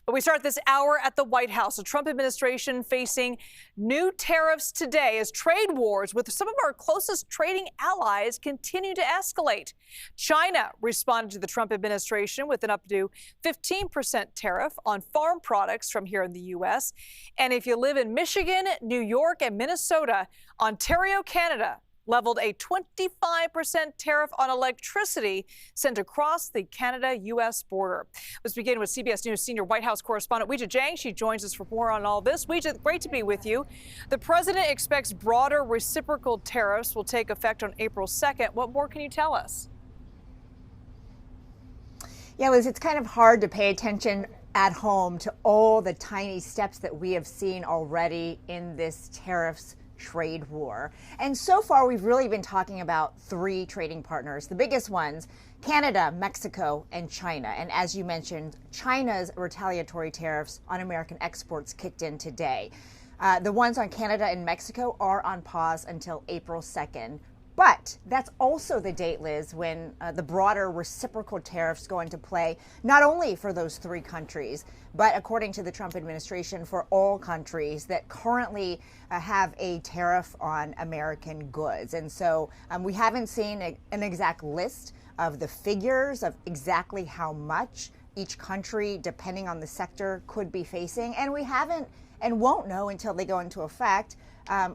But we start this hour at the White House. The Trump administration facing new tariffs today as trade wars with some of our closest trading allies continue to escalate. China responded to the Trump administration with an up to 15% tariff on farm products from here in the U.S. And if you live in Michigan, New York, and Minnesota, Ontario, Canada leveled a 25% tariff on electricity sent across the Canada-U.S. border. Let's begin with CBS News senior White House correspondent Weijia Jiang. She joins us for more on all this. Weijia, great to be with you. The president expects broader reciprocal tariffs will take effect on April 2nd. What more can you tell us? Yeah, Liz, it's kind of hard to pay attention at home to all the tiny steps that we have seen already in this tariffs trade war. And so far, we've really been talking about three trading partners, the biggest ones, Canada, Mexico, and China. And as you mentioned, China's retaliatory tariffs on American exports kicked in today. The ones on Canada and Mexico are on pause until April 2nd. But that's also the date, Liz, when the broader reciprocal tariffs go into play, not only for those three countries, but according to the Trump administration, for all countries that currently have a tariff on American goods. And so we haven't seen an exact list of the figures of exactly how much each country, depending on the sector, could be facing. And we haven't and won't know until they go into effect.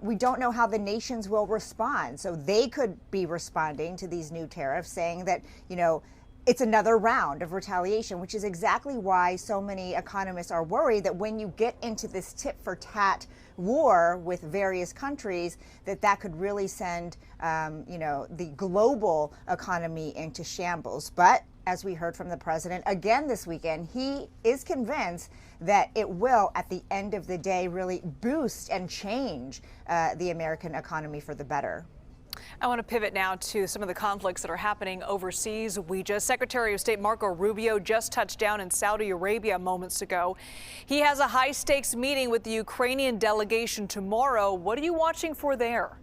We don't know how the nations will respond. So they could be responding to these new tariffs saying that, it's another round of retaliation, which is exactly why so many economists are worried that when you get into this tit for tat war with various countries, that could really send, the global economy into shambles. But as we heard from the president again this weekend, he is convinced that it will, at the end of the day, really boost and change the American economy for the better. I want to pivot now to some of the conflicts that are happening overseas. Secretary of State Marco Rubio just touched down in Saudi Arabia moments ago. He has a high-stakes meeting with the Ukrainian delegation tomorrow. What are you watching for there?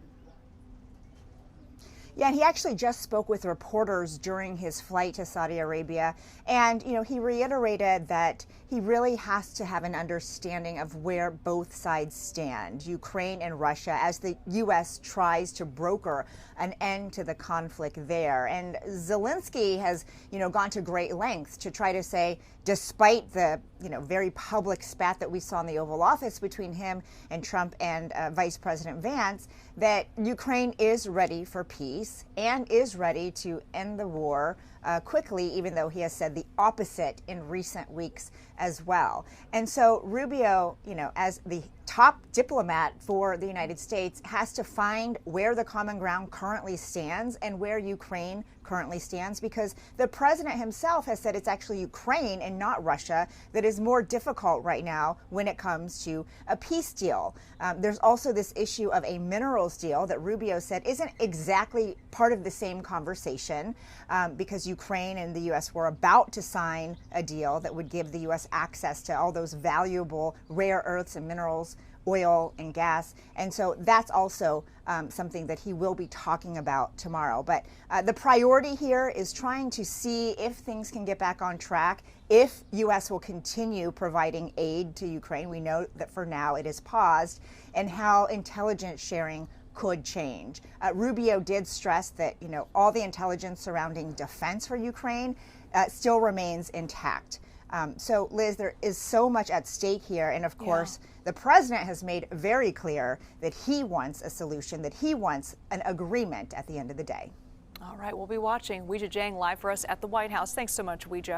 Yeah, and he actually just spoke with reporters during his flight to Saudi Arabia. And, he reiterated that he really has to have an understanding of where both sides stand, Ukraine and Russia, as the U.S. tries to broker an end to the conflict there. And Zelensky has, gone to great lengths to try to say, despite the, very public spat that we saw in the Oval Office between him and Trump and Vice President Vance, that Ukraine is ready for peace and is ready to end the war quickly, even though he has said the opposite in recent weeks as well. And so Rubio, as the top diplomat for the United States, has to find where the common ground currently stands and where Ukraine currently stands, because the president himself has said it's actually Ukraine and not Russia that is more difficult right now when it comes to a peace deal. There's also this issue of a minerals deal that Rubio said isn't exactly part of the same conversation, because Ukraine and the U.S. were about to sign a deal that would give the U.S. access to all those valuable rare earths and minerals, oil and gas. And so that's also something that he will be talking about tomorrow. But the priority here is trying to see if things can get back on track, if U.S. will continue providing aid to Ukraine. We know that for now it is paused, and how intelligence sharing could change. Rubio did stress that, all the intelligence surrounding defense for Ukraine still remains intact. So, Liz, there is so much at stake here. And of course, the president has made very clear that he wants a solution, that he wants an agreement at the end of the day. All right, we'll be watching. Weijia Jiang live for us at the White House. Thanks so much, Weijia.